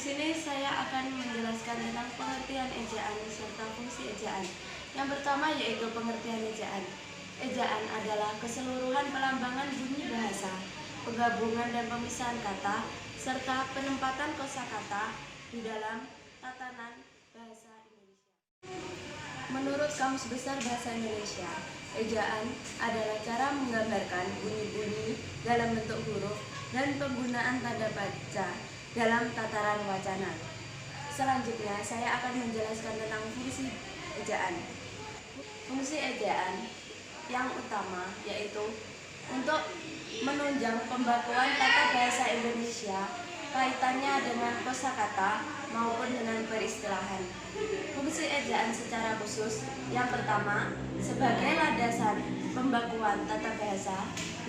sini saya akan menjelaskan tentang pengertian ejaan serta fungsi ejaan. Yang pertama yaitu pengertian ejaan. Ejaan adalah keseluruhan pelambangan bunyi bahasa, penggabungan dan pemisahan kata, serta penempatan kosakata di dalam tatanan bahasa Indonesia. Menurut Kamus Besar Bahasa Indonesia, ejaan adalah cara menggambarkan bunyi-bunyi dalam bentuk huruf dan penggunaan tanda baca dalam tataran wacana. Selanjutnya, saya akan menjelaskan tentang fungsi ejaan. Fungsi ejaan yang utama yaitu untuk menunjang pembakuan tata bahasa Indonesia, kaitannya dengan kosakata maupun dengan peristilahan. Fungsi ejaan secara khusus, yang pertama, sebagai landasan pembakuan tata bahasa,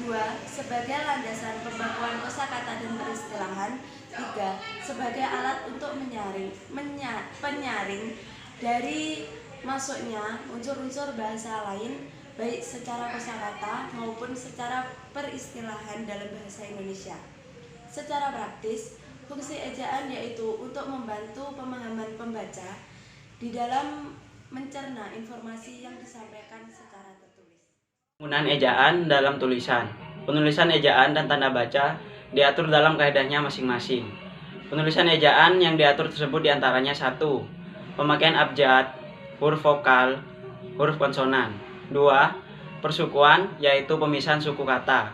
2. Sebagai landasan pembakuan kosakata dan peristilahan, 3. Sebagai alat untuk penyaring dari masuknya unsur-unsur bahasa lain, baik secara kosakata maupun secara peristilahan dalam bahasa Indonesia. Secara praktis, fungsi ejaan yaitu untuk membantu pemahaman pembaca di dalam mencerna informasi yang disampaikan secara tertulis. Penggunaan ejaan dalam tulisan. Penulisan ejaan dan tanda baca diatur dalam kaedahnya masing-masing. Penulisan ejaan yang diatur tersebut diantaranya 1. Pemakaian abjad, huruf vokal, huruf konsonan. 2. Persukuan, yaitu pemisahan suku kata.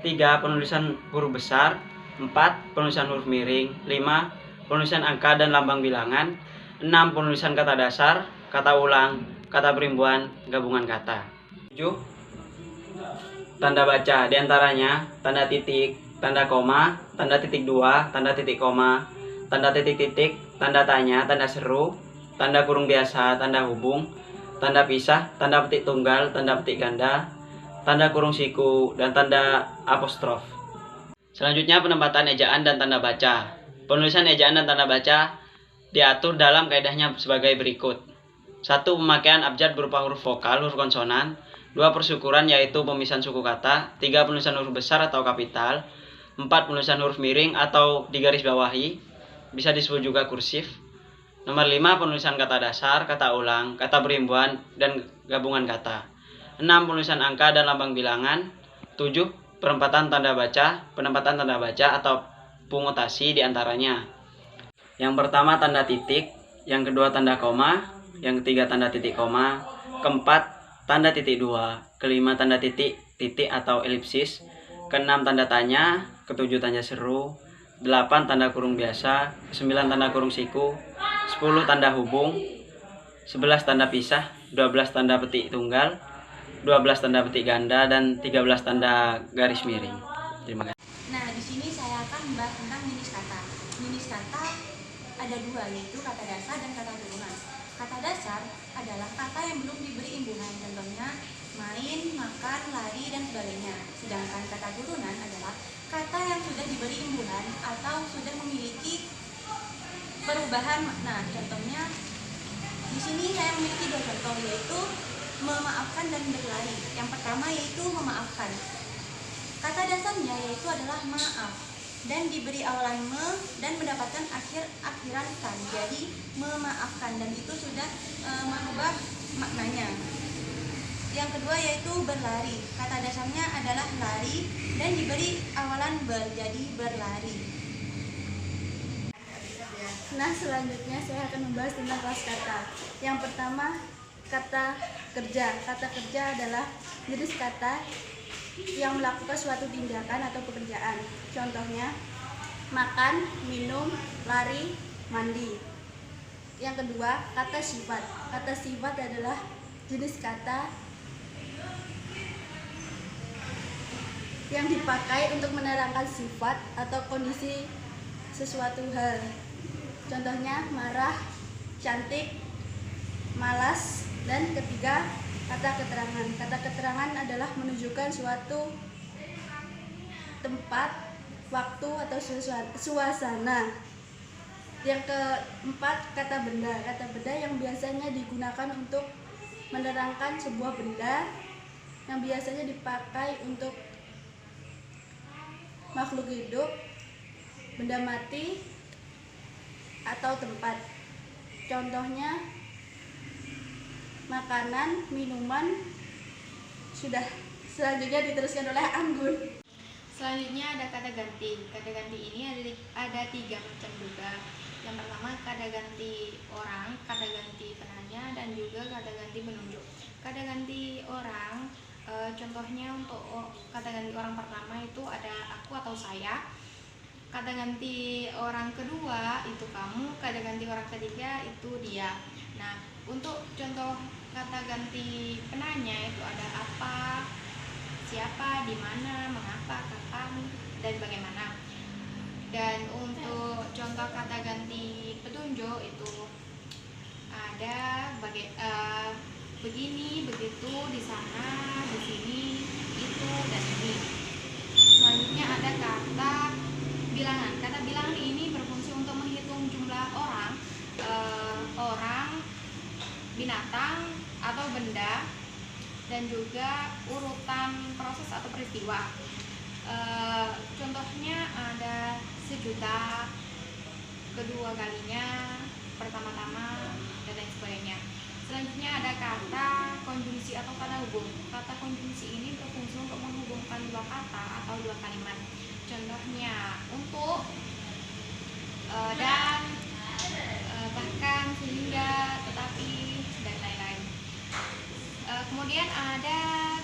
3. Penulisan huruf besar. 4. Penulisan huruf miring. 5. Penulisan angka dan lambang bilangan. 6. Penulisan kata dasar, kata ulang, kata perimbuhan, gabungan kata. 7. Tanda baca, diantaranya tanda titik, tanda koma, tanda titik 2, tanda titik koma, tanda titik-titik, tanda tanya, tanda seru, tanda kurung biasa, tanda hubung, tanda pisah, tanda petik tunggal, tanda petik ganda, tanda kurung siku, dan tanda apostrof. Selanjutnya penempatan ejaan dan tanda baca. Penulisan ejaan dan tanda baca diatur dalam kaedahnya sebagai berikut. 1. Pemakaian abjad berupa huruf vokal, huruf konsonan. 2. Persyukuran, yaitu pemisahan suku kata. 3. Penulisan huruf besar atau kapital. 4. Penulisan huruf miring atau digarisbawahi, bisa disebut juga kursif. Nomor 5. Penulisan kata dasar, kata ulang, kata perimbuhan, dan gabungan kata. 6. Penulisan angka dan lambang bilangan. 7. Penempatan tanda baca, penempatan tanda baca atau pungutasi diantaranya. Yang pertama tanda titik, yang kedua tanda koma, yang ketiga tanda titik koma, keempat tanda titik 2, kelima tanda titik atau elipsis, keenam tanda tanya, ketujuh tanda seru, 8 tanda kurung biasa, 9 tanda kurung siku, 10 tanda hubung, 11 tanda pisah, 12 tanda petik tunggal, 12 tanda petik ganda, dan 13 tanda garis miring. Terima kasih. Nah, di sini saya akan membahas tentang jenis kata. Jenis kata ada 2, yaitu kata dasar dan kata turunan. Kata dasar adalah kata yang belum diberi imbuhan, contohnya main, makan, lari, dan sebagainya. Sedangkan kata turunan adalah kata yang sudah diberi imbuhan atau sudah memiliki perubahan makna. Contohnya di sini saya memiliki 2 contoh, yaitu memaafkan dan berlari. Yang pertama yaitu memaafkan. Kata dasarnya yaitu adalah maaf dan diberi awalan me dan mendapatkan akhiran kan. Jadi memaafkan, dan itu sudah merubah maknanya. Yang kedua yaitu berlari. Kata dasarnya adalah lari dan diberi awalan ber, jadi berlari. Nah, selanjutnya saya akan membahas tentang kelas kata. Yang pertama, kata kerja. Kata kerja adalah jenis kata yang melakukan suatu tindakan atau pekerjaan. Contohnya, makan, minum, lari, mandi. Yang kedua, kata sifat. Kata sifat adalah jenis kata yang dipakai untuk menerangkan sifat atau kondisi sesuatu hal. Contohnya, marah, cantik, malas. Dan ketiga, kata keterangan. Kata keterangan adalah menunjukkan suatu tempat, waktu, atau suasana. Yang keempat, kata benda. Kata benda yang biasanya digunakan untuk menerangkan sebuah benda yang biasanya dipakai untuk makhluk hidup, benda mati, atau tempat. Contohnya makanan, minuman. Sudah. Selanjutnya diteruskan oleh Anggun. Selanjutnya ada kata ganti. Kata ganti ini ada 3 macam juga. Yang pertama kata ganti orang, kata ganti penanya, dan juga kata ganti penunjuk. Kata ganti orang, contohnya untuk kata ganti orang pertama itu ada aku atau saya. Kata ganti orang kedua itu kamu, kata ganti orang ketiga itu dia. Nah, untuk contoh kata ganti penanya itu ada apa, siapa, di mana, mengapa, kapan, dan bagaimana. Dan untuk contoh kata ganti petunjuk itu ada begini, begitu, di sana, di sini, itu, dan ini. Selanjutnya ada kata bilangan. Kata bilangan ini berfungsi untuk menghitung jumlah orang, binatang, atau benda, dan juga urutan proses atau peristiwa. Contohnya ada sejuta, kedua kalinya, pertama-tama, dan lain sebagainya. Selanjutnya ada kata konjungsi atau kata hubung. Kata konjungsi ini berfungsi untuk menghubungkan 2 kata atau 2 kalimat. Contohnya untuk, dan, bahkan, sehingga, tetapi, dan lain-lain. Kemudian ada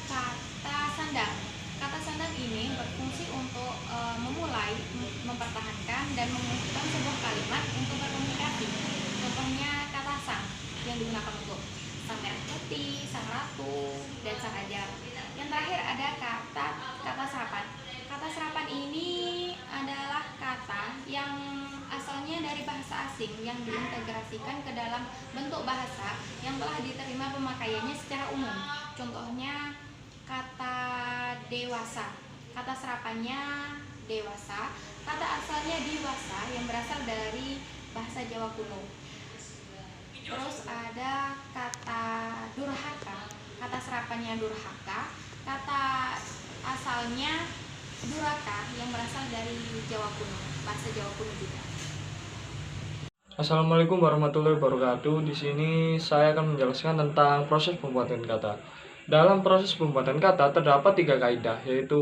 kata sandang. Kata sandang ini berfungsi untuk memulai, mempertahankan, dan mengumpulkan sebuah kalimat untuk berkomunikasi. Contohnya kata sang yang digunakan untuk sang merah putih, sang ratu, dan sang raja. Yang terakhir ada kata serapan. Kata serapan ini adalah kata yang asalnya dari bahasa asing yang diintegrasikan ke dalam bentuk bahasa yang telah diterima pemakaiannya secara umum. Contohnya kata dewasa. Kata serapannya dewasa. Kata asalnya diwasa yang berasal dari bahasa Jawa kuno. Terus ada kata durhaka. Kata serapannya durhaka. Kata asalnya duraka yang berasal dari Jawa kuno, bahasa Jawa kuno juga. Assalamualaikum warahmatullahi wabarakatuh. Di sini saya akan menjelaskan tentang proses pembuatan kata. Dalam proses pembuatan kata terdapat 3 kaidah, yaitu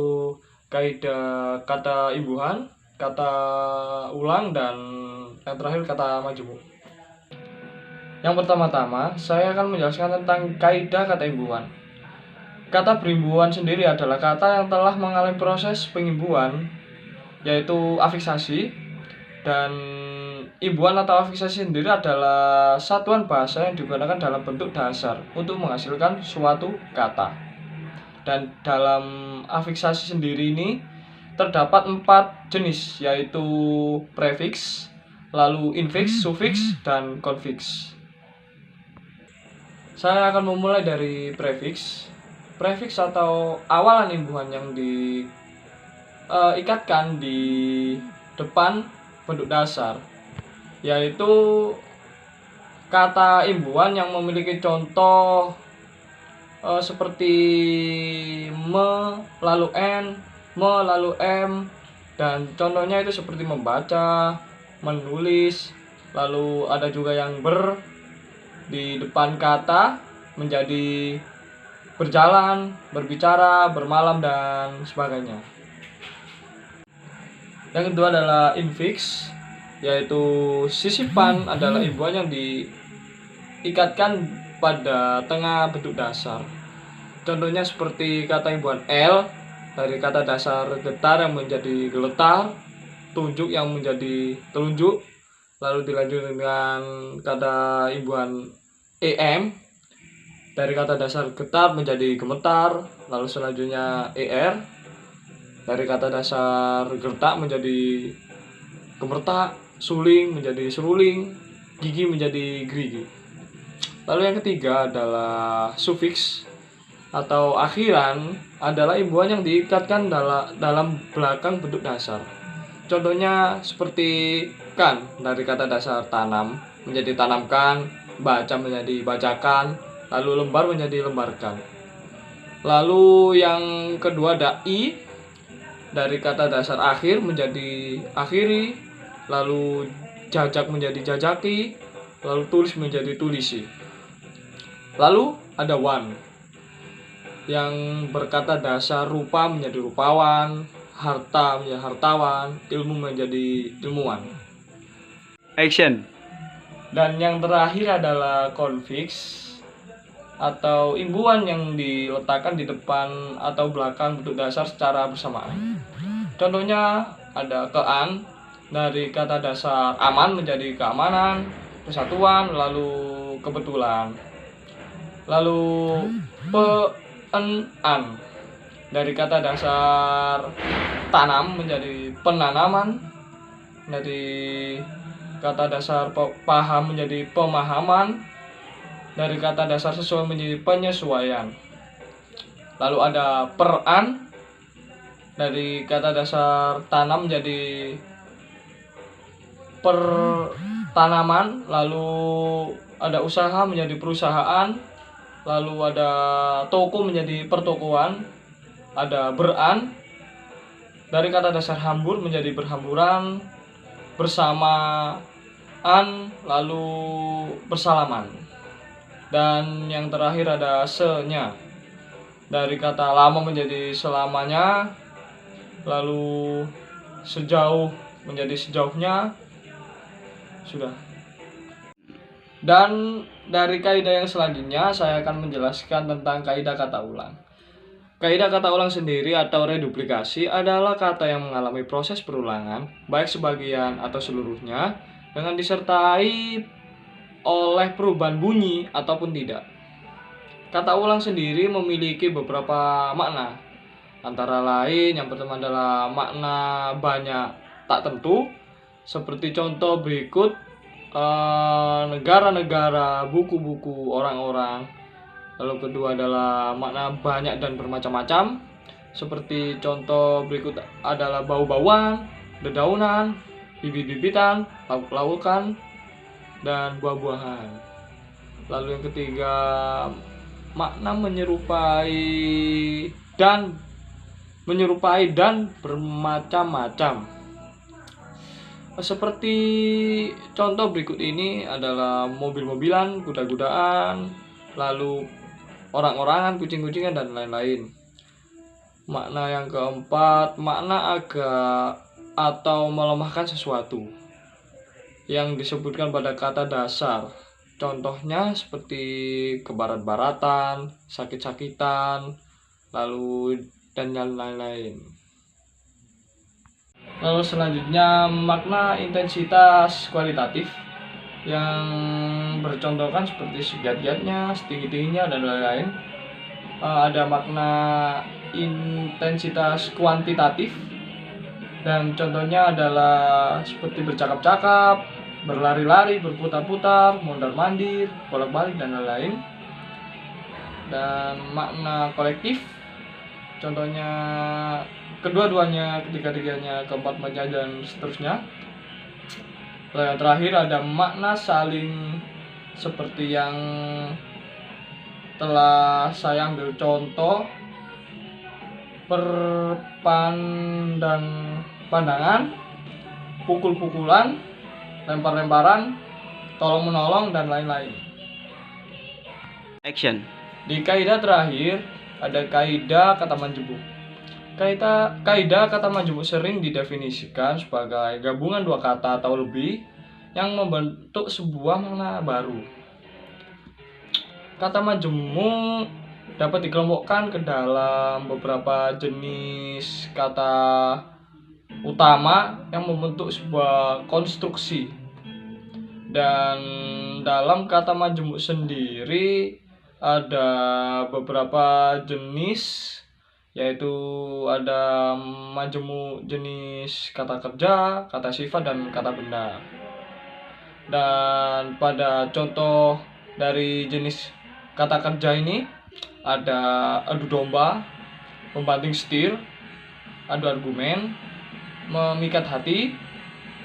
kaidah kata imbuhan, kata ulang, dan yang terakhir kata majemuk. Yang pertama-tama, saya akan menjelaskan tentang kaidah kata imbuhan. Kata berimbuhan sendiri adalah kata yang telah mengalami proses pengimbuhan, yaitu afiksasi. Dan imbuhan atau afiksasi sendiri adalah satuan bahasa yang digunakan dalam bentuk dasar untuk menghasilkan suatu kata. Dan dalam afiksasi sendiri ini terdapat 4 jenis, yaitu prefiks, lalu infiks, sufiks, dan konfiks. Saya akan memulai dari prefiks. Prefiks atau awalan imbuhan yang diikatkan di depan bentuk dasar, yaitu kata imbuhan yang memiliki contoh seperti me, lalu n, me, lalu m, dan contohnya itu seperti membaca, menulis, lalu ada juga yang ber di depan kata menjadi berjalan, berbicara, bermalam, dan sebagainya. Yang kedua adalah infiks, yaitu sisipan adalah imbuhan yang diikatkan pada tengah bentuk dasar. Contohnya seperti kata imbuhan L dari kata dasar getar yang menjadi geletar, tunjuk yang menjadi telunjuk, lalu dilanjut dengan kata imbuhan EM dari kata dasar getar menjadi gemetar, lalu selanjutnya ER dari kata dasar gertak menjadi gemertak, suling menjadi seruling, gigi menjadi gerigi. Lalu yang ketiga adalah sufiks atau akhiran, adalah imbuhan yang diikatkan dalam belakang bentuk dasar. Contohnya seperti kan dari kata dasar tanam menjadi tanamkan, baca menjadi bacakan, lalu lembar menjadi lembarkan. Lalu yang kedua ada i dari kata dasar akhir menjadi akhiri, lalu jajak menjadi jajaki, lalu tulis menjadi tulisi. Lalu ada wan yang berkata dasar, rupa menjadi rupawan, harta menjadi hartawan, ilmu menjadi ilmuwan. Action. Dan yang terakhir adalah konfiks atau imbuhan yang diletakkan di depan atau belakang bentuk dasar secara bersamaan. Contohnya ada kean, dari kata dasar aman menjadi keamanan, kesatuan, lalu kebetulan. Lalu peenan, dari kata dasar tanam menjadi penanaman, dari kata dasar paham menjadi pemahaman, dari kata dasar sesuai menjadi penyesuaian. Lalu ada peran, dari kata dasar tanam menjadi pertanaman, lalu ada usaha menjadi perusahaan, lalu ada toko menjadi pertokoan, ada beran, dari kata dasar hambur menjadi berhamburan, bersamaan, lalu bersalaman. Dan yang terakhir ada senya, dari kata lama menjadi selamanya, lalu sejauh menjadi sejauhnya. Sudah. Dan dari kaidah yang selanjutnya saya akan menjelaskan tentang kaidah kata ulang. Kaidah kata ulang sendiri atau reduplikasi adalah kata yang mengalami proses perulangan, baik sebagian atau seluruhnya, dengan disertai oleh perubahan bunyi ataupun tidak. Kata ulang sendiri memiliki beberapa makna. Antara lain yang pertama adalah makna banyak tak tentu, seperti contoh berikut: negara-negara, buku-buku, orang-orang. Lalu kedua adalah makna banyak dan bermacam-macam, seperti contoh berikut adalah bau-bauan, dedaunan, bibit-bibitan, lauk-laukan, dan buah-buahan. Lalu yang ketiga, makna menyerupai dan bermacam-macam. Seperti contoh berikut ini adalah mobil-mobilan, kuda-kudaan, lalu orang-orangan, kucing-kucingan, dan lain-lain. Makna yang keempat, makna agak atau melemahkan sesuatu yang disebutkan pada kata dasar. Contohnya seperti kebarat-baratan, sakit-sakitan, lalu dan lain-lain. Lalu selanjutnya makna intensitas kualitatif yang bercontohkan seperti segiat-giatnya, setinggi-tingginya, dan lain-lain. Ada makna intensitas kuantitatif, dan contohnya adalah seperti bercakap-cakap, berlari-lari, berputar-putar, mondar-mandir, bolak-balik, dan lain-lain. Dan makna kolektif, contohnya kedua-duanya, ketiga-tiganya, keempat-empatnya, dan seterusnya. Lalu yang terakhir ada makna saling, seperti yang telah saya ambil contoh: pandangan, pukul-pukulan, lempar-lemparan, tolong-menolong, dan lain-lain. Action. Di kaidah terakhir ada kaidah kata majemuk. Kaidah kata majemuk sering didefinisikan sebagai gabungan dua kata atau lebih yang membentuk sebuah makna baru. Kata majemuk dapat dikelompokkan ke dalam beberapa jenis kata utama yang membentuk sebuah konstruksi. Dan dalam kata majemuk sendiri ada beberapa jenis, yaitu ada majemuk jenis kata kerja, kata sifat, dan kata benda. Dan pada contoh dari jenis kata kerja ini ada adu domba, membanting setir, adu argumen, memikat hati,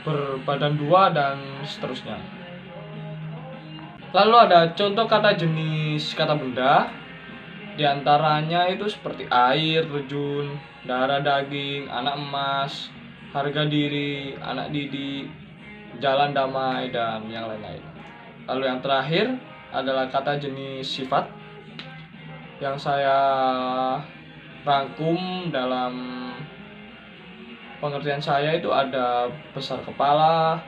berbadan dua, dan seterusnya. Lalu ada contoh kata jenis kata benda. Di antaranya itu seperti air, terjun, darah, daging, anak emas, harga diri, anak didik, jalan damai, dan yang lain-lain. Lalu yang terakhir adalah kata jenis sifat yang saya rangkum dalam pengertian saya itu ada besar kepala,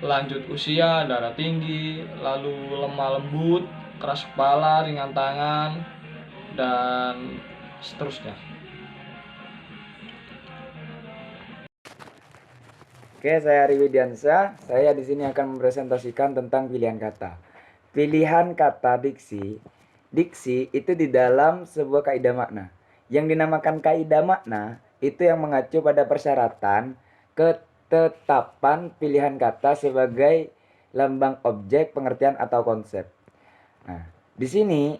lanjut usia, darah tinggi, lalu lemah lembut, keras kepala, ringan tangan, dan seterusnya. Oke, saya Ari Widiansyah. Saya di sini akan mempresentasikan tentang pilihan kata. Pilihan kata diksi. Diksi itu di dalam sebuah kaidah makna. Yang dinamakan kaidah makna itu yang mengacu pada persyaratan ketetapan pilihan kata sebagai lambang objek, pengertian atau konsep. Nah, di sini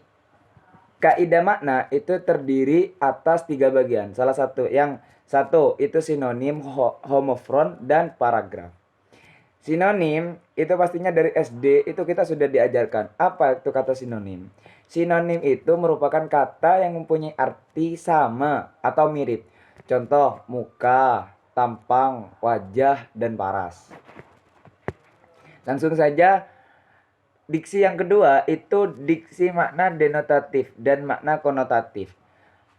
kaidah makna itu terdiri atas 3 bagian. Salah satu itu sinonim, homofron, dan paragraf. Sinonim itu pastinya dari SD itu kita sudah diajarkan. Apa itu kata sinonim? Sinonim itu merupakan kata yang mempunyai arti sama atau mirip. Contoh, muka, tampang, wajah, dan paras. Langsung saja, diksi yang kedua itu diksi makna denotatif dan makna konotatif.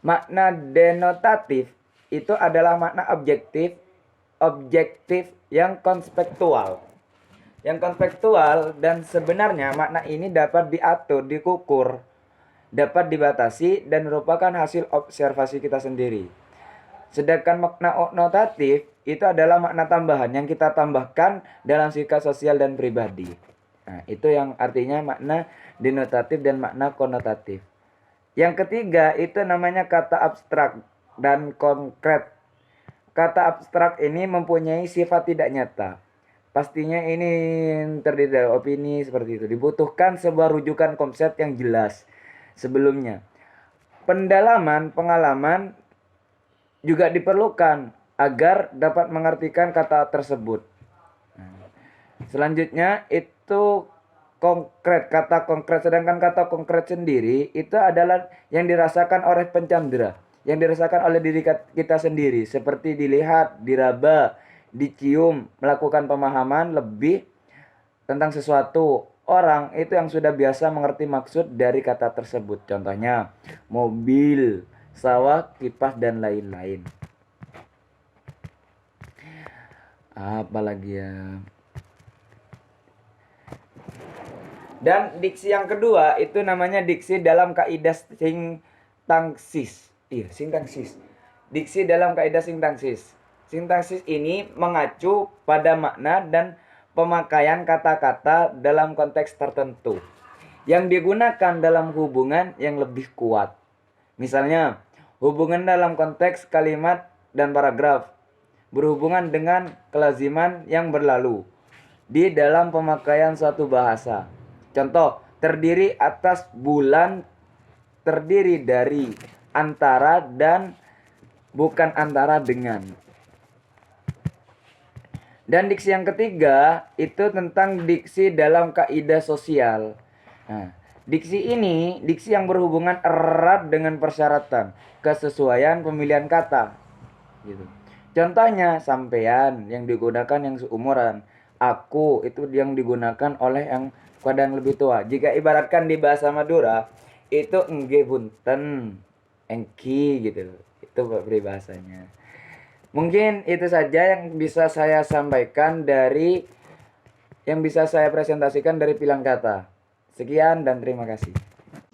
Makna denotatif itu adalah makna objektif yang konspektual. Yang konspektual, dan sebenarnya makna ini dapat diatur, dikukur, dapat dibatasi, dan merupakan hasil observasi kita sendiri. Sedangkan makna notatif itu adalah makna tambahan yang kita tambahkan dalam sikap sosial dan pribadi. Nah, itu yang artinya makna denotatif dan makna konotatif. Yang ketiga itu namanya kata abstrak dan konkret. Kata abstrak ini mempunyai sifat tidak nyata. Pastinya ini terdiri dari opini seperti itu. Dibutuhkan sebuah rujukan konsep yang jelas sebelumnya. Pendalaman, pengalaman juga diperlukan agar dapat mengartikan kata tersebut. Selanjutnya itu konkret, kata konkret. Sedangkan kata konkret sendiri itu adalah yang dirasakan oleh pencandera, yang dirasakan oleh diri kita sendiri, seperti dilihat, diraba, dicium, melakukan pemahaman lebih tentang sesuatu. Orang itu yang sudah biasa mengerti maksud dari kata tersebut. Contohnya mobil, sawah, kipas, dan lain-lain. Apalagi ya. Dan diksi yang kedua itu namanya diksi dalam kaidah sintaksis. Sintaksis. Diksi dalam kaidah sintaksis. Sintaksis ini mengacu pada makna dan pemakaian kata-kata dalam konteks tertentu yang digunakan dalam hubungan yang lebih kuat. Misalnya, hubungan dalam konteks kalimat dan paragraf berhubungan dengan kelaziman yang berlalu di dalam pemakaian suatu bahasa. Contoh, terdiri atas bulan, terdiri dari antara dan bukan antara dengan. Dan diksi yang ketiga itu tentang diksi dalam kaidah sosial. Nah, diksi ini diksi yang berhubungan erat dengan persyaratan, kesesuaian pemilihan kata. Gitu. Contohnya sampean yang digunakan yang seumuran, aku itu yang digunakan oleh yang kadang lebih tua. Jika ibaratkan di bahasa Madura itu engge bunten, engki gitu. Itu peribahasanya. Mungkin itu saja yang bisa saya sampaikan yang bisa saya presentasikan dari pilihan kata. Sekian dan terima kasih.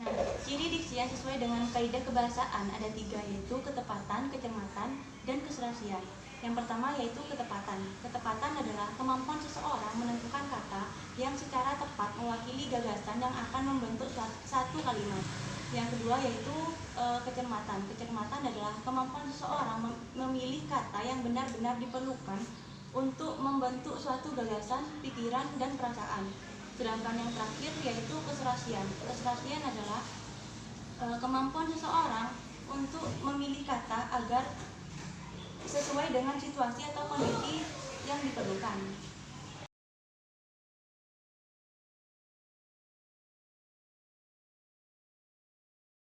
Nah, ciri diksi yang sesuai dengan kaidah kebahasaan ada 3, yaitu ketepatan, kecermatan, dan keserasian. Yang pertama yaitu ketepatan. Ketepatan adalah kemampuan seseorang menentukan kata yang secara tepat mewakili gagasan yang akan membentuk satu kalimat. Yang kedua yaitu kecermatan. Kecermatan adalah kemampuan seseorang memilih kata yang benar-benar diperlukan untuk membentuk suatu gagasan, pikiran, dan perasaan. Sedangkan yang terakhir yaitu keserasian. Keserasian adalah kemampuan seseorang untuk memilih kata agar sesuai dengan situasi atau kondisi yang diperlukan.